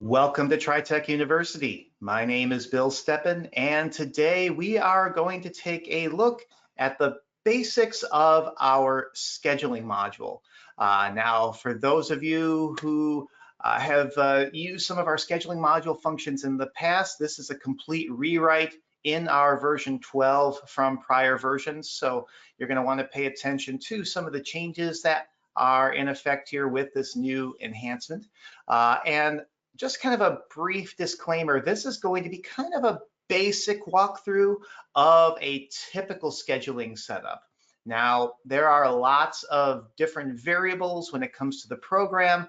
Welcome to TriTech University. My name is Bill Steppen, and today we are going to take a look at the basics of our scheduling module. Now, for those of you who have used some of our scheduling module functions in the past, this is a complete rewrite in our version 12 from prior versions. So you're going to want to pay attention to some of the changes that are in effect here with this new enhancement. And just kind of a brief disclaimer, this is going to be kind of a basic walkthrough of a typical scheduling setup. Now, there are lots of different variables when it comes to the program,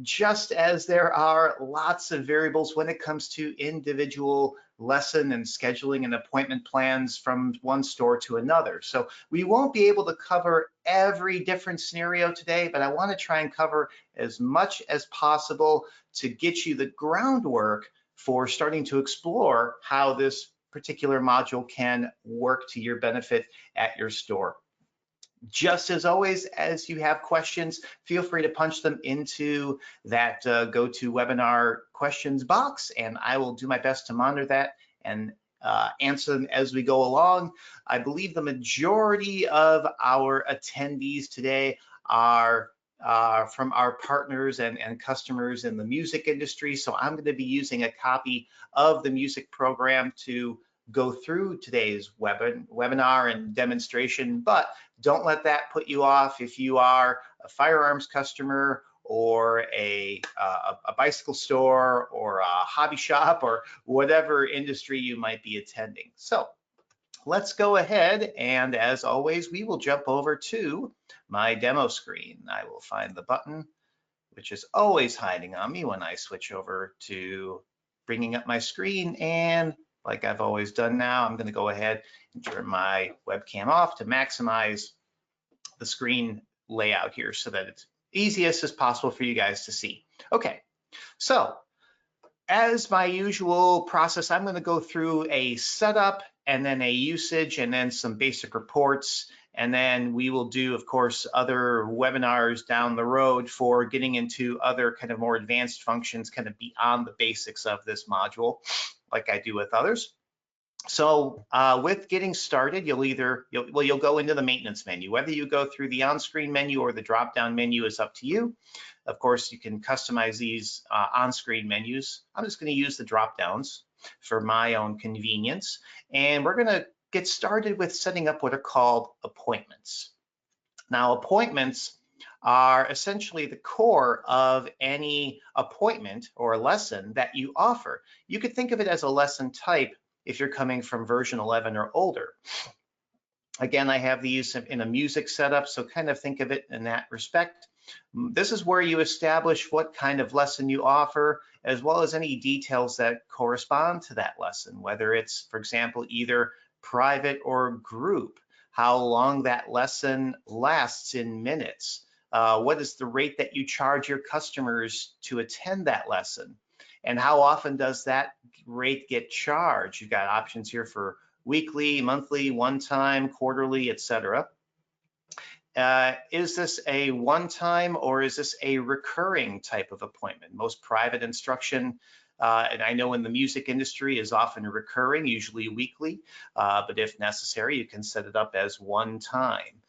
just as there are lots of variables when it comes to individual lesson and scheduling and appointment plans from one store to another. So we won't be able to cover every different scenario today, but I want to try and cover as much as possible to get you the groundwork for starting to explore how this particular module can work to your benefit at your store. Just as always, as you have questions, feel free to punch them into that GoToWebinar questions box, and I will do my best to monitor that and answer them as we go along. I believe the majority of our attendees today are from our partners and customers in the music industry, so I'm going to be using a copy of the music program to go through today's webinar and demonstration, but don't let that put you off if you are a firearms customer or a bicycle store or a hobby shop or whatever industry you might be attending. So let's go ahead, and as always, we will jump over to my demo screen. I will find the button, which is always hiding on me when I switch over to bringing up my screen, and like I've always done now, I'm going to go ahead and turn my webcam off to maximize the screen layout here so that it's easiest as possible for you guys to see. Okay, so as my usual process, I'm going to go through a setup and then a usage and then some basic reports. And then we will do, of course, other webinars down the road for getting into other kind of more advanced functions kind of beyond the basics of this module, like I do with others. So with getting started, you'll go into the maintenance menu. Whether you go through the on-screen menu or the drop-down menu is up to you. Of course, you can customize these on-screen menus. I'm just going to use the drop-downs for my own convenience. And we're going to get started with setting up what are called appointments. Now, appointments are essentially the core of any appointment or lesson that you offer. You could think of it as a lesson type if you're coming from version 11 or older. Again, I have these in a music setup, so kind of think of it in that respect. This is where you establish what kind of lesson you offer, as well as any details that correspond to that lesson, whether it's, for example, either private or group, how long that lesson lasts in minutes, what is the rate that you charge your customers to attend that lesson, and how often does that rate get charged. You've got options here for weekly, monthly, one-time, quarterly, etc. Is this a one-time or is this a recurring type of appointment? Most private instruction, and I know in the music industry, is often recurring, usually weekly, but if necessary, you can set it up as one time.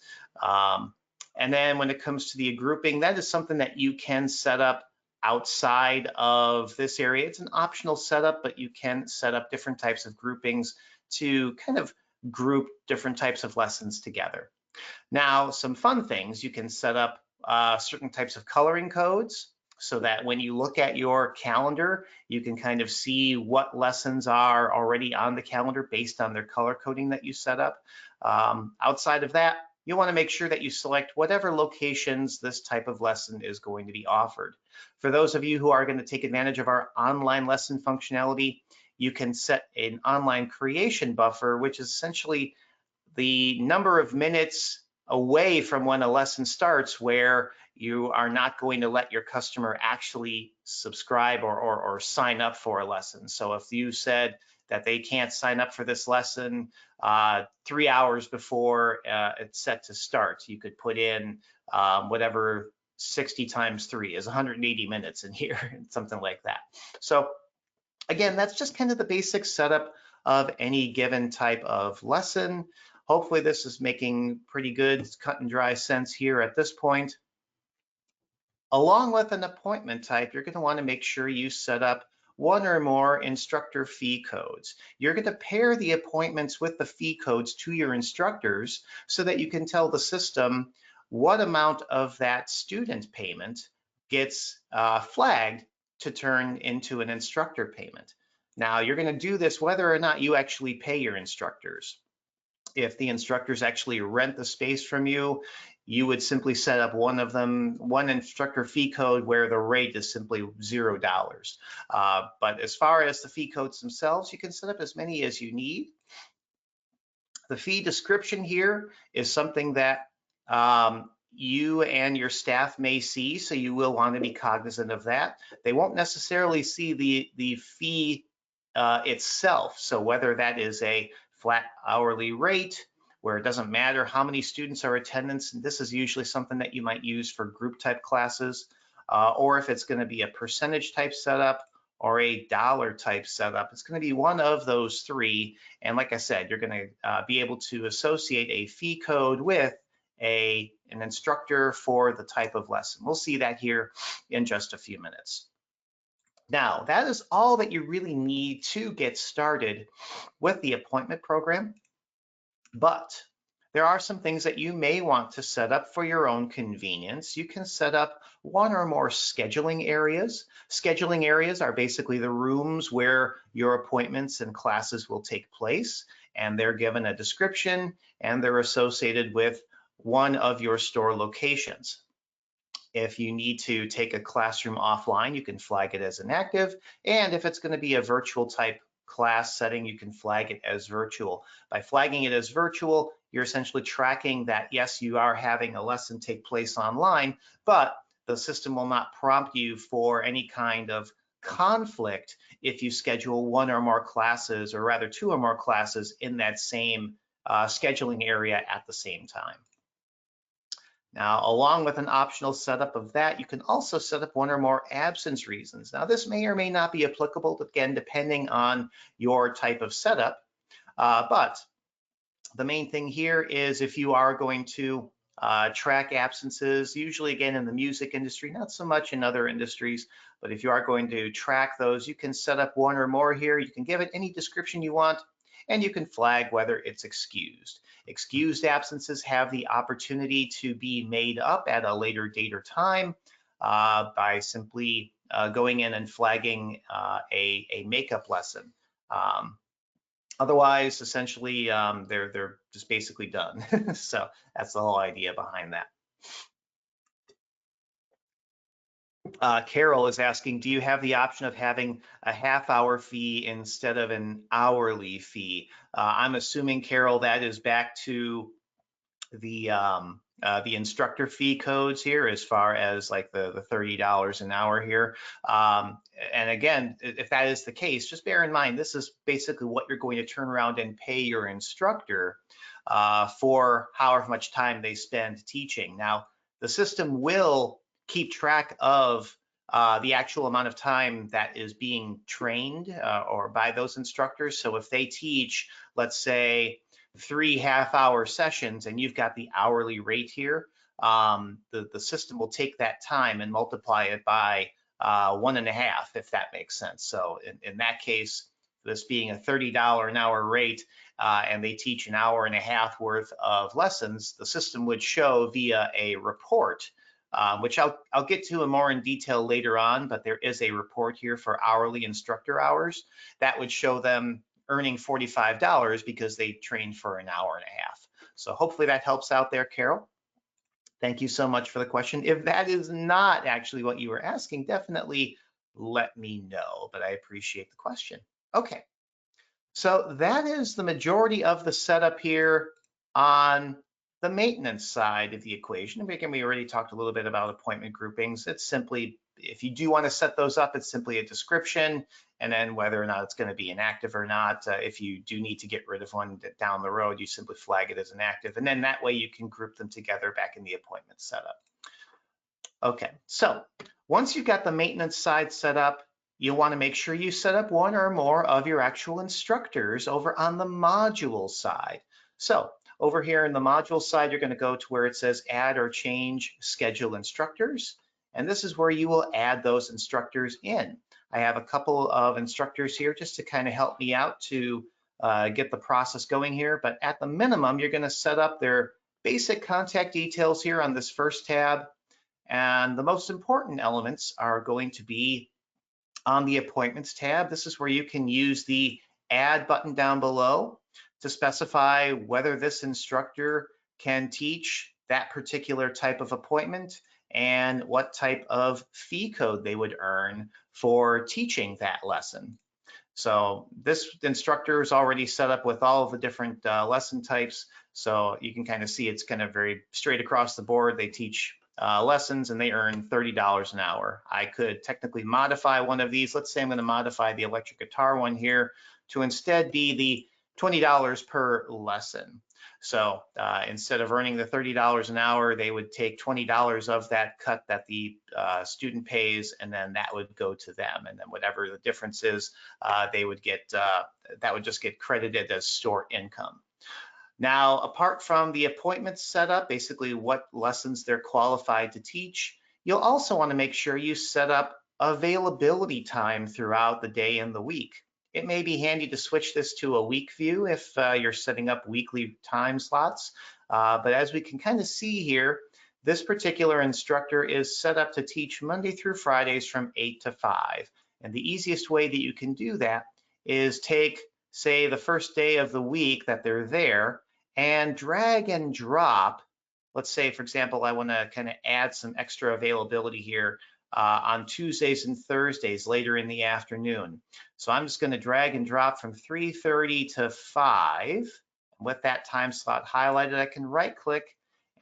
And then when it comes to the grouping, that is something that you can set up outside of this area. It's an optional setup, but you can set up different types of groupings to kind of group different types of lessons together. Now, some fun things, you can set up certain types of coloring codes so that when you look at your calendar, you can kind of see what lessons are already on the calendar based on their color coding that you set up. Outside of that, you want to make sure that you select whatever locations this type of lesson is going to be offered. For those of you who are going to take advantage of our online lesson functionality, you can set an online creation buffer, which is essentially the number of minutes away from when a lesson starts where you are not going to let your customer actually subscribe or sign up for a lesson. So if you said that they can't sign up for this lesson 3 hours before it's set to start, you could put in whatever 60 times 3 is 180 minutes in here, something like that. So again, that's just kind of the basic setup of any given type of lesson. Hopefully this is making pretty good cut and dry sense here at this point. Along with an appointment type, you're going to want to make sure you set up one or more instructor fee codes. You're going to pair the appointments with the fee codes to your instructors so that you can tell the system what amount of that student payment gets flagged to turn into an instructor payment. Now, you're going to do this whether or not you actually pay your instructors. If the instructors actually rent the space from you, you would simply set up one instructor fee code where the rate is simply $0. But as far as the fee codes themselves, you can set up as many as you need. The fee description here is something that you and your staff may see, so you will want to be cognizant of that. They won't necessarily see the fee itself, so whether that is a flat hourly rate, where it doesn't matter how many students are attendance, and this is usually something that you might use for group type classes, or if it's going to be a percentage type setup or a dollar type setup. It's going to be one of those three. And like I said, you're going to be able to associate a fee code with an instructor for the type of lesson. We'll see that here in just a few minutes. Now, that is all that you really need to get started with the appointment program. But there are some things that you may want to set up for your own convenience. You can set up one or more scheduling areas. Scheduling areas are basically the rooms where your appointments and classes will take place, and they're given a description and they're associated with one of your store locations. If you need to take a classroom offline, you can flag it as inactive, and if it's going to be a virtual type class setting, you can flag it as virtual. By flagging it as virtual, you're essentially tracking that, yes, you are having a lesson take place online, but the system will not prompt you for any kind of conflict if you schedule one or more classes, or rather two or more classes in that same scheduling area at the same time. Now, along with an optional setup of that, you can also set up one or more absence reasons. Now, this may or may not be applicable, again, depending on your type of setup. But the main thing here is if you are going to track absences, usually again in the music industry, not so much in other industries, but if you are going to track those, you can set up one or more here. You can give it any description you want, and you can flag whether it's excused. Excused absences have the opportunity to be made up at a later date or time by simply going in and flagging a makeup lesson. Otherwise, essentially, they're just basically done. So that's the whole idea behind that. Carol is asking, do you have the option of having a half-hour fee instead of an hourly fee? I'm assuming, Carol, that is back to the instructor fee codes here, as far as like the $30 an hour here. And again, if that is the case, just bear in mind, this is basically what you're going to turn around and pay your instructor for however much time they spend teaching. Now, the system will keep track of the actual amount of time that is being trained or by those instructors. So if they teach, let's say, 3 half-hour sessions and you've got the hourly rate here, the system will take that time and multiply it by 1.5, if that makes sense. So in that case, this being a $30 an hour rate, and they teach an hour and a half worth of lessons, the system would show via a report, which I'll get to more in detail later on, but there is a report here for hourly instructor hours that would show them earning $45 because they trained for an hour and a half. So hopefully that helps out there, Carol. Thank you so much for the question. If that is not actually what you were asking, definitely let me know, but I appreciate the question. Okay, so that is the majority of the setup here on the maintenance side of the equation. And again, we already talked a little bit about appointment groupings. It's simply, if you do want to set those up, it's simply a description, and then whether or not it's going to be inactive or not. If you do need to get rid of one down the road, you simply flag it as inactive, and then that way you can group them together back in the appointment setup. Okay, so once you've got the maintenance side set up, you'll want to make sure you set up one or more of your actual instructors over on the module side. So over here in the module side, you're going to go to where it says add or change schedule instructors. And this is where you will add those instructors in. I have a couple of instructors here just to kind of help me out to get the process going here. But at the minimum, you're going to set up their basic contact details here on this first tab. And the most important elements are going to be on the appointments tab. This is where you can use the add button down below to specify whether this instructor can teach that particular type of appointment and what type of fee code they would earn for teaching that lesson. So this instructor is already set up with all of the different lesson types. So you can kind of see it's kind of very straight across the board. They teach lessons and they earn $30 an hour. I could technically modify one of these. Let's say I'm going to modify the electric guitar one here to instead be the $20 per lesson. So instead of earning the $30 an hour, they would take $20 of that cut that the student pays, and then that would go to them. And then whatever the difference is, they would get, that would just get credited as store income. Now, apart from the appointments set up, basically what lessons they're qualified to teach, you'll also want to make sure you set up availability time throughout the day and the week. It may be handy to switch this to a week view if you're setting up weekly time slots. But as we can kind of see here, this particular instructor is set up to teach Monday through Fridays from 8 to 5. And the easiest way that you can do that is take, say, the first day of the week that they're there and drag and drop. Let's say, for example, I want to kind of add some extra availability here on Tuesdays and Thursdays later in the afternoon. So I'm just going to drag and drop from 3:30 to 5. With that time slot highlighted, I can right click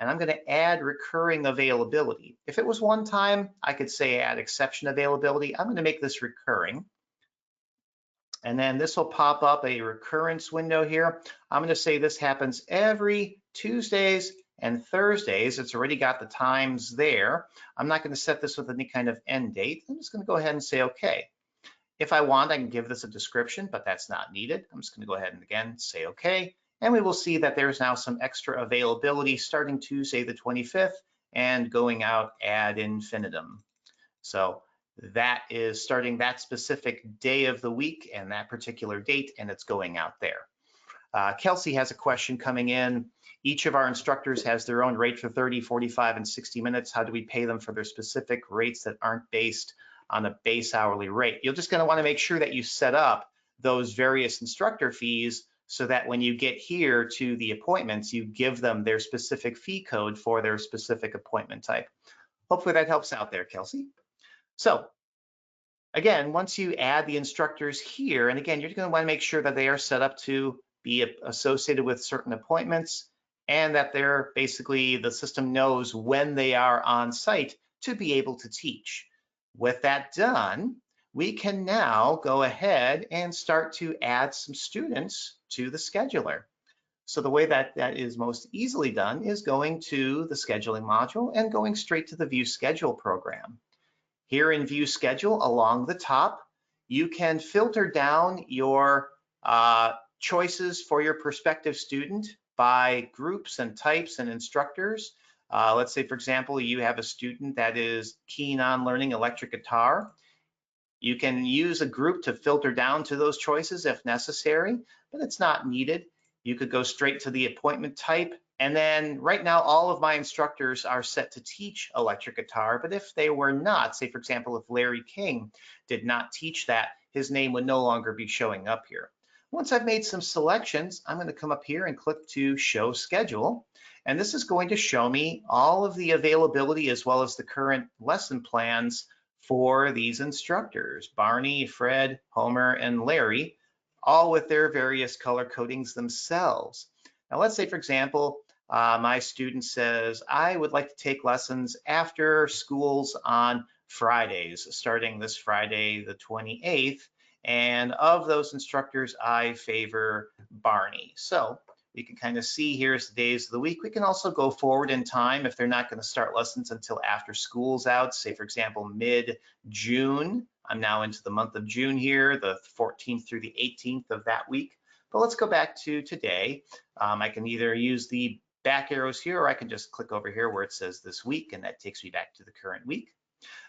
and I'm going to add recurring availability. If it was one time, I could say add exception availability. I'm going to make this recurring. And then this will pop up a recurrence window here. I'm going to say this happens every Tuesdays and Thursdays. It's already got the times there. I'm not going to set this with any kind of end date. I'm just going to go ahead and say OK. If I want, I can give this a description, but that's not needed. I'm just going to go ahead and again say OK. And we will see that there's now some extra availability starting Tuesday the 25th and going out ad infinitum. So that is starting that specific day of the week and that particular date, and it's going out there. Kelsey has a question coming in. Each of our instructors has their own rate for 30, 45, and 60 minutes. How do we pay them for their specific rates that aren't based on a base hourly rate? You're just going to want to make sure that you set up those various instructor fees so that when you get here to the appointments, you give them their specific fee code for their specific appointment type. Hopefully that helps out there, Kelsey. So again, once you add the instructors here, and again, you're going to want to make sure that they are set up to be associated with certain appointments and that they're basically, the system knows when they are on site to be able to teach. With that done, we can now go ahead and start to add some students to the scheduler. So the way that that is most easily done is going to the scheduling module and going straight to the View Schedule program. Here in View Schedule, along the top, you can filter down your choices for your prospective student by groups and types and instructors. Let's say, for example, you have a student that is keen on learning electric guitar. You can use a group to filter down to those choices if necessary, but it's not needed. You could go straight to the appointment type. And then right now, all of my instructors are set to teach electric guitar, but if they were not, say for example, if Larry King did not teach that, his name would no longer be showing up here. Once I've made some selections, I'm going to come up here and click to Show Schedule. And this is going to show me all of the availability as well as the current lesson plans for these instructors, Barney, Fred, Homer, and Larry, all with their various color codings themselves. Now let's say, for example, my student says, I would like to take lessons after schools on Fridays, starting this Friday, the 28th. And of those instructors, I favor Barney. So We can kind of see here's the days of the week. We can also go forward in time if they're not going to start lessons until after school's out, say for example, mid-June. I'm now into the month of June here, the 14th through the 18th of that week. But let's go back to today. I can either use the back arrows here, or I can just click over here where it says this week, and that takes me back to the current week.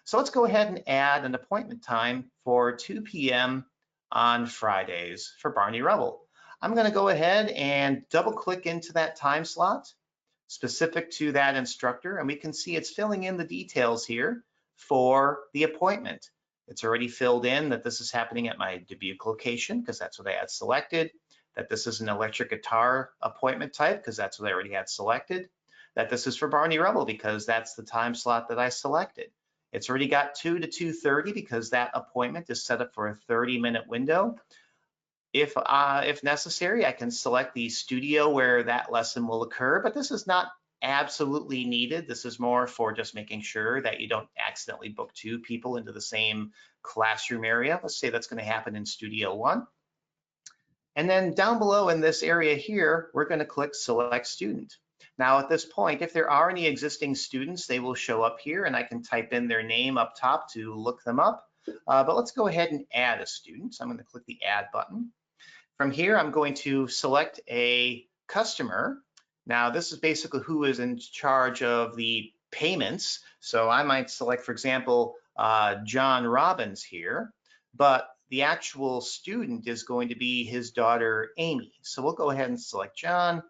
So let's go ahead and add an appointment time for 2 p.m. on Fridays for Barney Rubble. I'm going to go ahead and double click into that time slot specific to that instructor, and we can see it's filling in the details here for the appointment. It's already filled in that this is happening at my Dubuque location because that's what I had selected, that this is an electric guitar appointment type because that's what I already had selected, that this is for Barney Rubble because that's the time slot that I selected. It's already got 2 to 2:30 because that appointment is set up for a 30-minute window. If necessary, I can select the studio where that lesson will occur, but this is not absolutely needed. This is more for just making sure that you don't accidentally book 2 people into the same classroom area. Let's say that's going to happen in Studio 1. And then down below in this area here, we're going to click Select Student. Now at this point, if there are any existing students, they will show up here and I can type in their name up top to look them up. But let's go ahead and add a student. So I'm going to click the Add button. From here, I'm going to select a customer. Now, this is basically who is in charge of the payments. So I might select, for example, John Robbins here, but the actual student is going to be his daughter, Amy. So we'll go ahead and select John,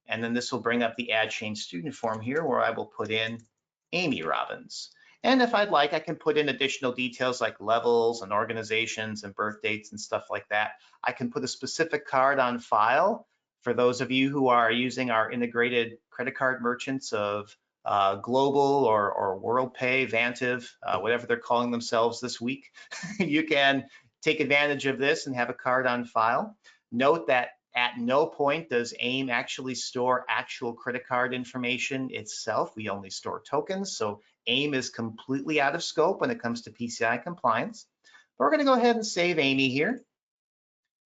and then this will bring up the Add Change Student form here where I will put in Amy Robbins. And if I'd like, I can put in additional details like levels and organizations and birth dates and stuff like that. I can put a specific card on file for those of you who are using our integrated credit card merchants of Global or WorldPay, Vantiv, whatever they're calling themselves this week. You can take advantage of this and have a card on file. Note that at no point does AIM actually store actual credit card information itself. We only store tokens, so AIM is completely out of scope when it comes to PCI compliance. But we're going to go ahead and save Amy here.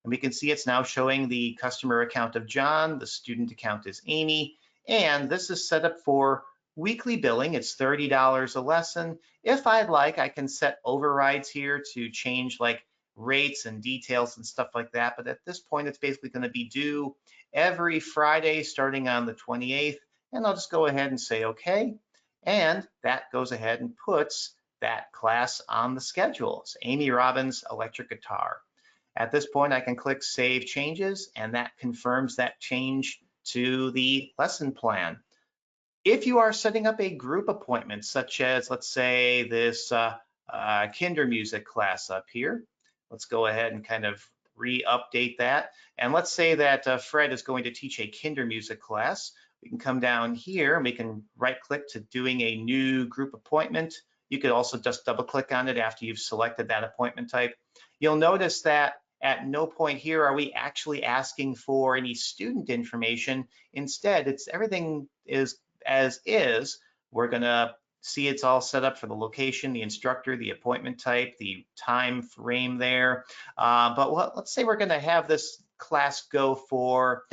And we can see it's now showing the customer account of John, the student account is Amy, and this is set up for weekly billing. It's $30 a lesson. If I'd like, I can set overrides here to change like rates and details and stuff like that. But at this point, it's basically going to be due every Friday starting on the 28th. And I'll just go ahead and say okay. And that goes ahead and puts that class on the schedule. It's Amy Robbins electric guitar. At this point, I can click Save Changes, and that confirms that change to the lesson plan. If you are setting up a group appointment, such as, let's say, this kinder music class up here, let's go ahead and kind of re-update that. And let's say that Fred is going to teach a kinder music class. We can come down here and we can right-click to doing a new group appointment. You could also just double-click on it after you've selected that appointment type. You'll notice that at no point here are we actually asking for any student information. Instead, it's everything is as is. We're going to see it's all set up for the location, the instructor, the appointment type, the time frame there. But let's say we're going to have this class go for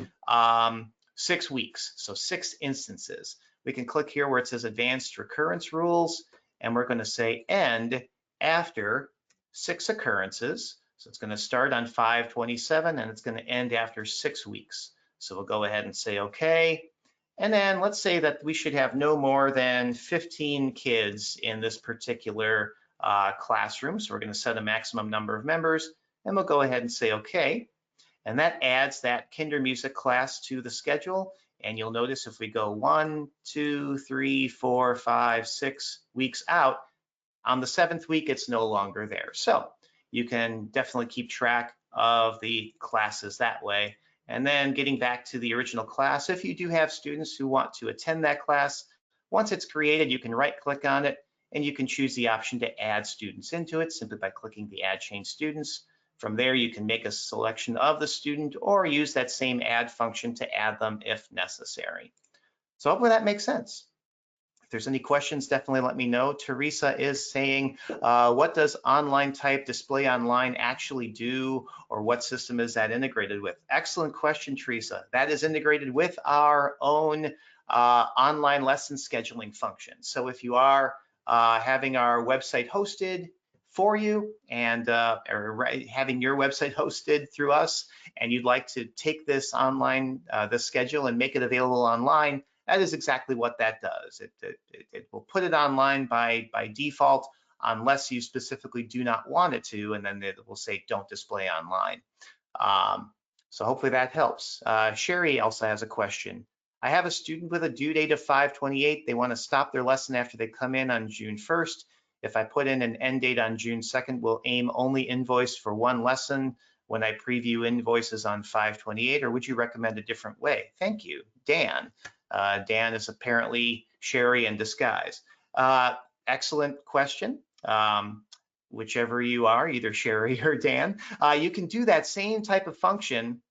6 weeks, so 6 instances. We can click here where it says Advanced Recurrence Rules, and we're going to say End after 6 occurrences. So it's going to start on 5/27 and it's going to end after 6 weeks. So we'll go ahead and say okay. And then let's say that we should have no more than 15 kids in this particular classroom. So we're going to set a maximum number of members, and we'll go ahead and say okay. And that adds that kinder music class to the schedule. And you'll notice if we go 1, 2, 3, 4, 5, 6 weeks out, on the 7th week, it's no longer there. So you can definitely keep track of the classes that way. And then getting back to the original class, if you do have students who want to attend that class, once it's created, you can right-click on it and you can choose the option to add students into it simply by clicking the Add Change Students. From there, you can make a selection of the student or use that same add function to add them if necessary. So hopefully that makes sense. If there's any questions, definitely let me know. Teresa is saying, what does online type display online actually do, or what system is that integrated with? Excellent question, Teresa. That is integrated with our own online lesson scheduling function. So if you are having our website hosted for you and or having your website hosted through us, and you'd like to take this online, the schedule, and make it available online, that is exactly what that does. It will put it online by default unless you specifically do not want it to, and then it will say don't display online. So hopefully that helps. Sherry also has a question. I have a student with a due date of 5/28. They want to stop their lesson after they come in on June 1st. If I put in an end date on June 2nd, will AIM only invoice for one lesson when I preview invoices on 5/28, or would you recommend a different way? Thank you, Dan. Dan is apparently Sherry in disguise. Excellent question. Whichever you are, either Sherry or Dan, you can do that same type of function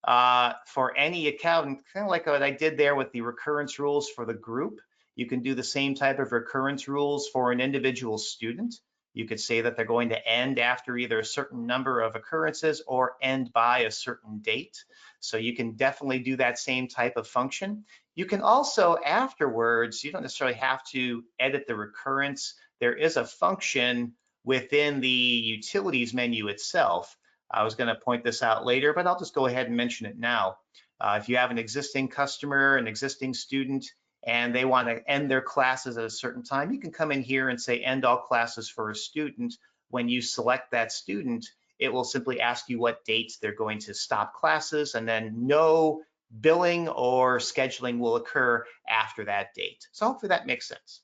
for any account, kind of like what I did there with the recurrence rules for the group. You can do the same type of recurrence rules for an individual student. You could say that they're going to end after either a certain number of occurrences or end by a certain date. So you can definitely do that same type of function. You can also afterwards, you don't necessarily have to edit the recurrence. There is a function within the utilities menu itself. I was going to point this out later, but I'll just go ahead and mention it now. If you have an existing customer, an existing student, and they want to end their classes at a certain time, you can come in here and say end all classes for a student. When you select that student, it will simply ask you what dates they're going to stop classes, and then no billing or scheduling will occur after that date. So hopefully that makes sense.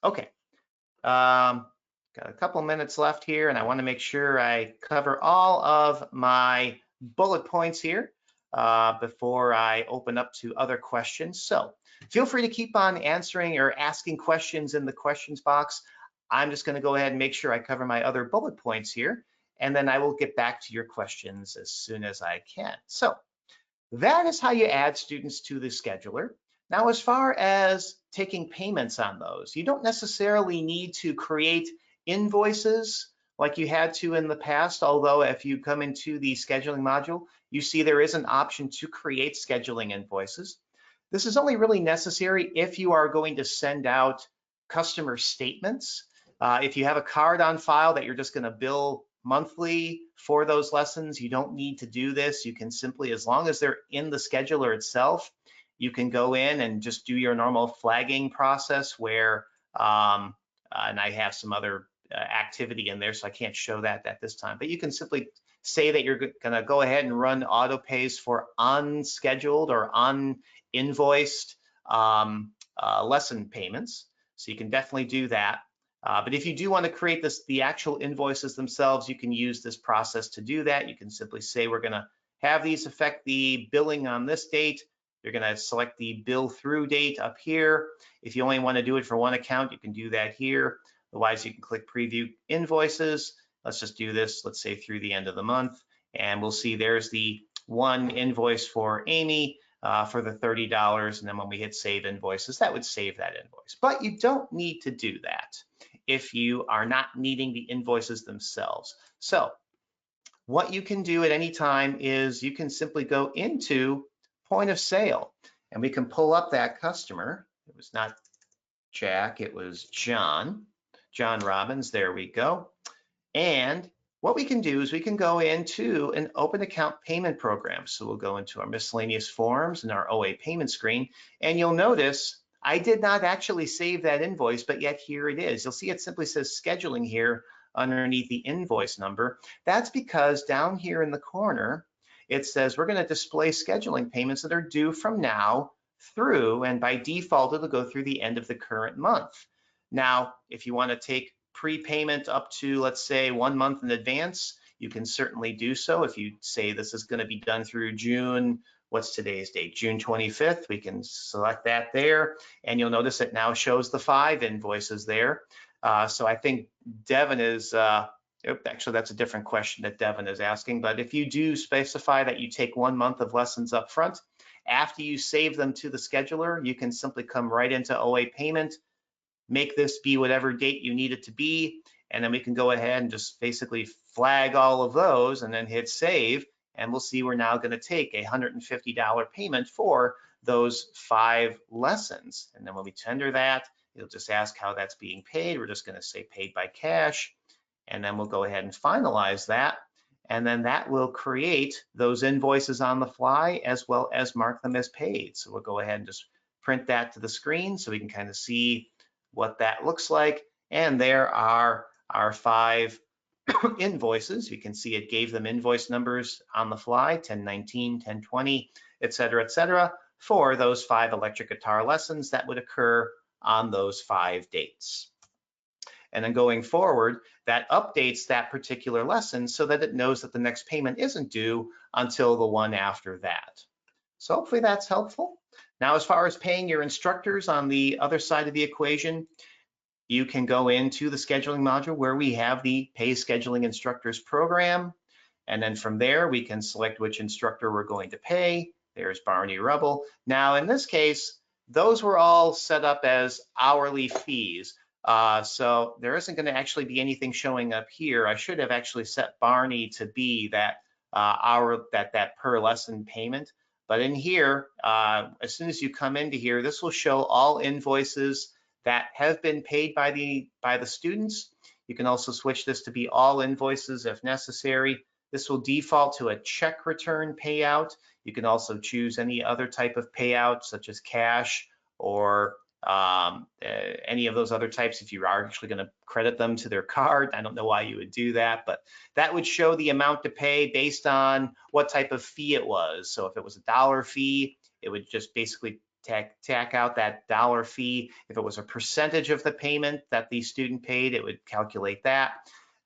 Okay. Got a couple minutes left here, and I want to make sure I cover all of my bullet points here before I open up to other questions. So feel free to keep on answering or asking questions in the questions box. I'm just going to go ahead and make sure I cover my other bullet points here, and then I will get back to your questions as soon as I can. So that is how you add students to the scheduler. Now, as far as taking payments on those, you don't necessarily need to create invoices like you had to in the past, although if you come into the scheduling module, you see there is an option to create scheduling invoices. This is only really necessary if you are going to send out customer statements. If you have a card on file that you're just going to bill monthly for those lessons, you don't need to do this. You can simply, as long as they're in the scheduler itself, you can go in and just do your normal flagging process where, and I have some other activity in there, so I can't show that at this time, but you can simply say that you're gonna go ahead and run auto pays for unscheduled or uninvoiced lesson payments. So you can definitely do that. But if you do want to create the actual invoices themselves, you can use this process to do that. You can simply say, we're gonna have these affect the billing on this date. You're gonna select the bill through date up here. If you only want to do it for one account, you can do that here. Otherwise, you can click preview invoices. Let's just do this, let's say through the end of the month, and we'll see there's the one invoice for Amy for the $30, and then when we hit save invoices, that would save that invoice. But you don't need to do that if you are not needing the invoices themselves. So what you can do at any time is you can simply go into point of sale, and we can pull up that customer. It was not Jack, it was John Robbins, there we go. And what we can do is we can go into an open account payment program. So we'll go into our miscellaneous forms and our OA payment screen, and you'll notice I did not actually save that invoice, but yet here it is. You'll see it simply says scheduling here underneath the invoice number. That's because down here in the corner, it says we're going to display scheduling payments that are due from now through, and by default, it'll go through the end of the current month. Now, if you want to take prepayment up to, let's say, 1 month in advance, you can certainly do so. If you say this is going to be done through June, what's today's date? June 25th, we can select that there, and you'll notice it now shows the 5 invoices there. So I think Devin is, actually that's a different question that Devin is asking, but if you do specify that you take 1 month of lessons up front, after you save them to the scheduler, you can simply come right into OA payment, make this be whatever date you need it to be, and then we can go ahead and just basically flag all of those and then hit save, and we'll see we're now going to take a $150 payment for those 5 lessons. And then when we tender that, it'll just ask how that's being paid. We're just going to say paid by cash, and then we'll go ahead and finalize that. And then that will create those invoices on the fly as well as mark them as paid. So we'll go ahead and just print that to the screen so we can kind of see what that looks like. And there are our 5 invoices. You can see it gave them invoice numbers on the fly, 1019, 1020, et cetera, for those 5 electric guitar lessons that would occur on those 5 dates. And then going forward, that updates that particular lesson so that it knows that the next payment isn't due until the one after that. So hopefully that's helpful. Now, as far as paying your instructors on the other side of the equation, you can go into the scheduling module where we have the Pay Scheduling Instructors program. And then from there, we can select which instructor we're going to pay. There's Barney Rubble. Now, in this case, those were all set up as hourly fees. So there isn't going to actually be anything showing up here. I should have actually set Barney to be that that per lesson payment. But in here, as soon as you come into here, this will show all invoices that have been paid by the students. You can also switch this to be all invoices if necessary. This will default to a check return payout. You can also choose any other type of payout, such as cash or any of those other types if you are actually going to credit them to their card. I don't know why you would do that, but that would show the amount to pay based on what type of fee it was. So if it was a dollar fee, it would just basically tack out that dollar fee. If it was a percentage of the payment that the student paid, it would calculate that.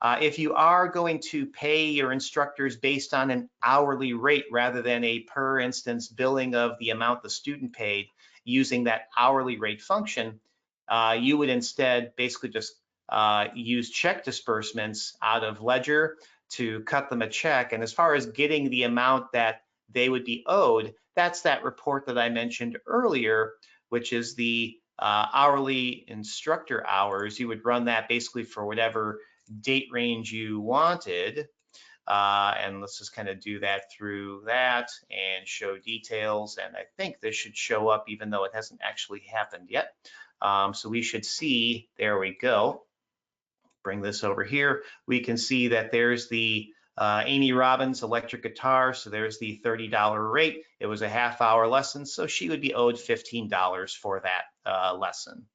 If you are going to pay your instructors based on an hourly rate rather than a per instance billing of the amount the student paid using that hourly rate function, you would instead basically just use check disbursements out of Ledger to cut them a check. And as far as getting the amount that they would be owed, that's that report that I mentioned earlier, which is the hourly instructor hours. You would run that basically for whatever date range you wanted. And let's just kind of do that through that and show details. And I think this should show up even though it hasn't actually happened yet. So we should see, there we go. Bring this over here. We can see that there's the Amy Robbins electric guitar. So there's the $30 rate. It was a half-hour lesson, so she would be owed $15 for that lesson.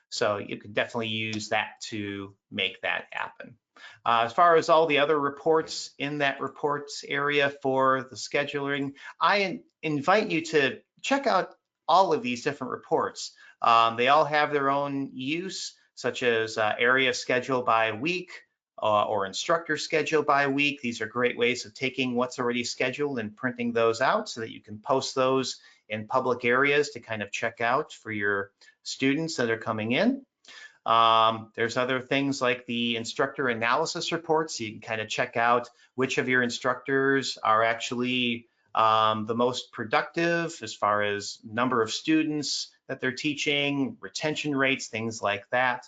So you could definitely use that to make that happen. As far as all the other reports in that reports area for the scheduling, I invite you to check out all of these different reports. They all have their own use, such as area schedule by week or instructor schedule by week. These are great ways of taking what's already scheduled and printing those out so that you can post those in public areas to kind of check out for your students that are coming in. There's other things like the instructor analysis reports. So you can kind of check out which of your instructors are actually the most productive as far as number of students that they're teaching, retention rates, things like that.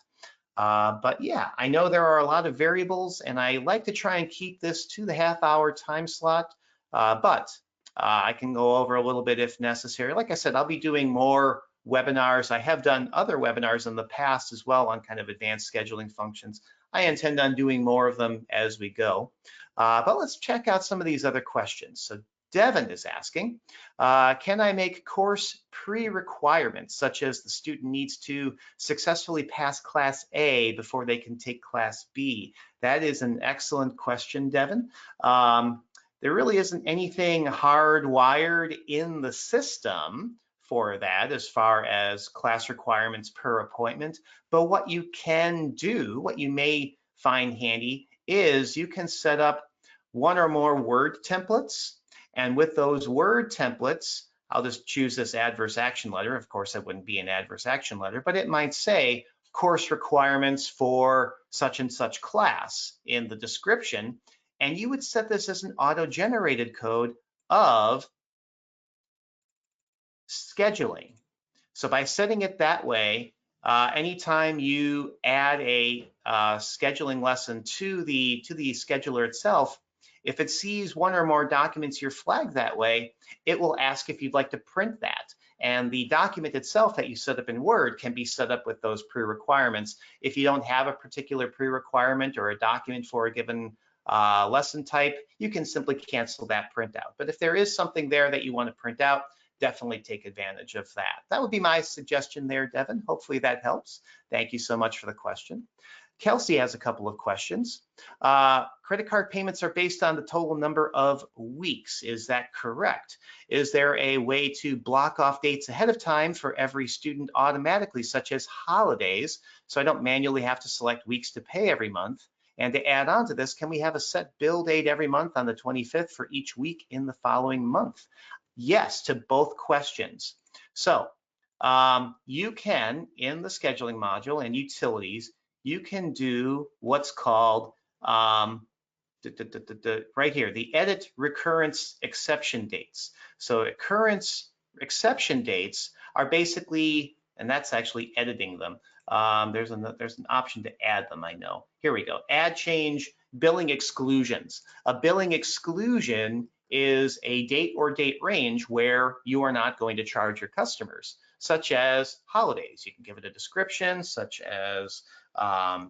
But yeah, I know there are a lot of variables and I like to try and keep this to the half-hour time slot, but I can go over a little bit if necessary. Like I said, I'll be doing more webinars. I have done other webinars in the past as well on kind of advanced scheduling functions. I intend on doing more of them as we go. But let's check out some of these other questions. So Devin is asking, can I make course pre-requirements, such as the student needs to successfully pass Class A before they can take Class B? That is an excellent question, Devin. There really isn't anything hardwired in the system for that as far as class requirements per appointment. But what you can do, what you may find handy, is you can set up one or more Word templates. And with those Word templates, I'll just choose this adverse action letter. Of course, it wouldn't be an adverse action letter, but it might say course requirements for such and such class in the description. And you would set this as an auto-generated code of scheduling. So by setting it that way, anytime you add a scheduling lesson to the scheduler itself, if it sees one or more documents you're flagged that way, it will ask if you'd like to print that. And the document itself that you set up in Word can be set up with those pre-requirements. If you don't have a particular pre-requirement or a document for a given lesson type, you can simply cancel that printout. But if there is something there that you want to print out, definitely take advantage of that. That would be my suggestion there, Devin. Hopefully that helps. Thank you so much for the question. Kelsey has a couple of questions. Credit card payments are based on the total number of weeks. Is that correct? Is there a way to block off dates ahead of time for every student automatically, such as holidays, so I don't manually have to select weeks to pay every month? And to add on to this, can we have a set bill date every month on the 25th for each week in the following month? Yes to both questions. So you can, in the scheduling module and utilities, you can do what's called right here, the edit recurrence exception dates. So occurrence exception dates are basically, and that's actually editing them. There's an option to add them, I know. Here we go, add change billing exclusions. A billing exclusion is a date or date range where you are not going to charge your customers, such as holidays. You can give it a description, such as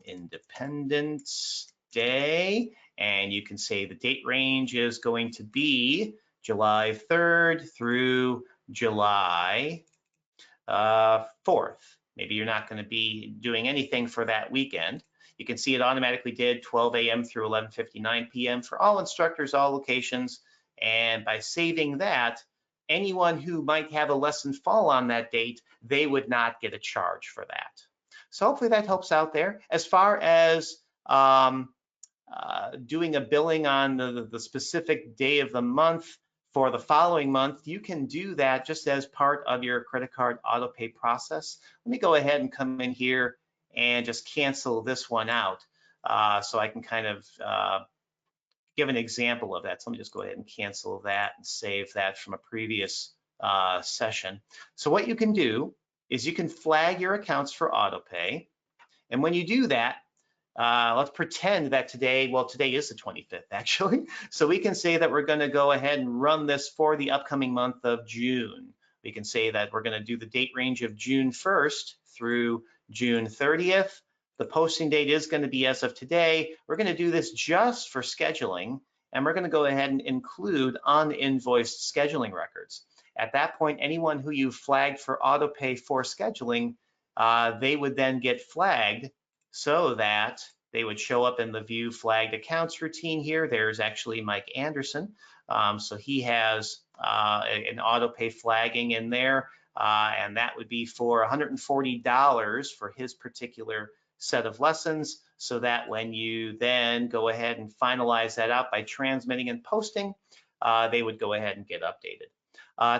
Independence Day, and you can say the date range is going to be July 3rd through July 4th. Maybe you're not going to be doing anything for that weekend. You can see it automatically did 12 a.m. through 11:59 p.m. for all instructors, all locations. And by saving that, anyone who might have a lesson fall on that date, they would not get a charge for that. So hopefully that helps out there. As far as doing a billing on the specific day of the month for the following month, you can do that just as part of your credit card auto pay process. Let me go ahead and come in here and just cancel this one out so I can kind of give an example of that. So let me just go ahead and cancel that and save that from a previous session. So what you can do is you can flag your accounts for auto pay. And when you do that, let's pretend that today is the 25th actually. So we can say that we're going to go ahead and run this for the upcoming month of June. We can say that we're going to do the date range of June 1st through June 30th. The posting date is going to be as of today. We're going to do this just for scheduling, and we're going to go ahead and include uninvoiced scheduling records. At that point, anyone who you flagged for auto pay for scheduling, they would then get flagged so that they would show up in the view flagged accounts routine here. There's actually Mike Anderson. So he has an auto pay flagging in there, and that would be for $140 for his particular set of lessons, so that when you then go ahead and finalize that out by transmitting and posting, they would go ahead and get updated.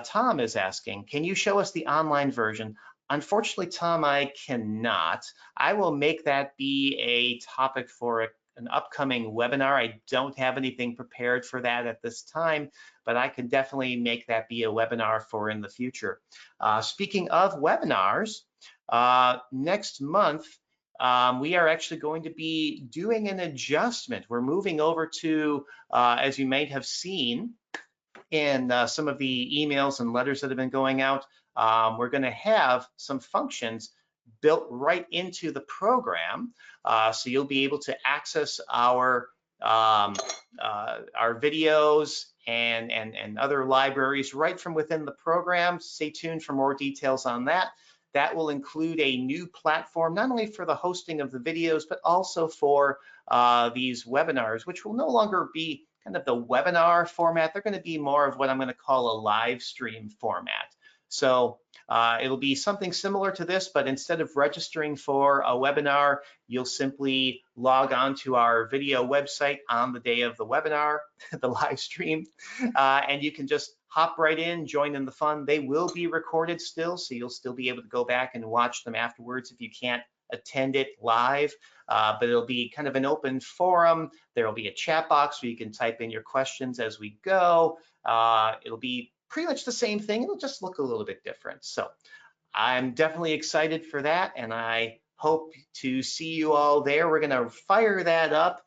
Tom is asking, can you show us the online version? Unfortunately, Tom, I cannot. I will make that be a topic for an upcoming webinar. I don't have anything prepared for that at this time, but I can definitely make that be a webinar for in the future. Speaking of webinars, next month, we are actually going to be doing an adjustment. We're moving over to, as you might have seen in some of the emails and letters that have been going out, we're going to have some functions built right into the program, so you'll be able to access our videos and other libraries right from within the program. Stay tuned for more details on that. That will include a new platform, not only for the hosting of the videos, but also for these webinars, which will no longer be kind of the webinar format. They're going to be more of what I'm going to call a live stream format. So it'll be something similar to this, but instead of registering for a webinar, you'll simply log on to our video website on the day of the webinar, the live stream, and you can just hop right in, join in the fun. They will be recorded still, so you'll still be able to go back and watch them afterwards if you can't attend it live, but it'll be kind of an open forum. There will be a chat box where you can type in your questions as we go. It'll be pretty much the same thing. It'll just look a little bit different. So I'm definitely excited for that, and I hope to see you all there. We're going to fire that up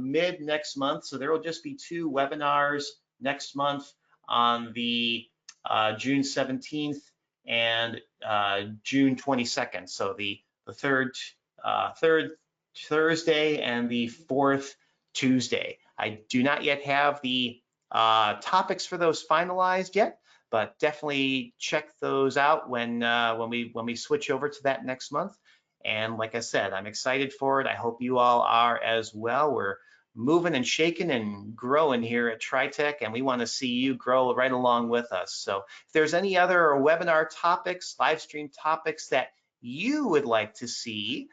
mid next month, so there will just be 2 webinars next month on the June 17th and June 22nd. So the third Thursday and the fourth Tuesday. I do not yet have the topics for those finalized yet, but definitely check those out when we switch over to that next month. And like I said, I'm excited for it. I hope you all are as well. We're moving and shaking and growing here at TriTech, and we want to see you grow right along with us. So if there's any other webinar topics, live stream topics that you would like to see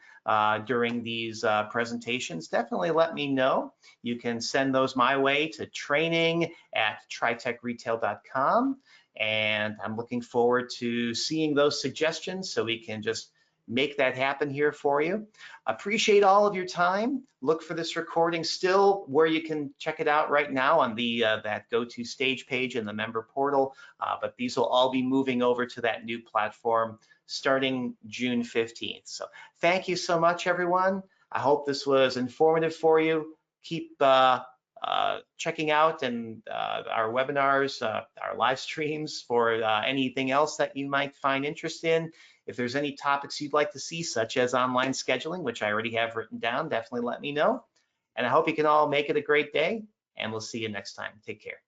during these presentations, definitely let me know. You can send those my way to training@tritechretail.com. And I'm looking forward to seeing those suggestions so we can just make that happen here for you. Appreciate all of your time. Look for this recording still where you can check it out right now on the that go-to stage page in the member portal, but these will all be moving over to that new platform starting June 15th. So thank you so much, everyone. I hope this was informative for you. Keep checking out and our webinars, our live streams for anything else that you might find interest in. If there's any topics you'd like to see, such as online scheduling, which I already have written down, definitely let me know. And I hope you can all make it a great day, and we'll see you next time. Take care.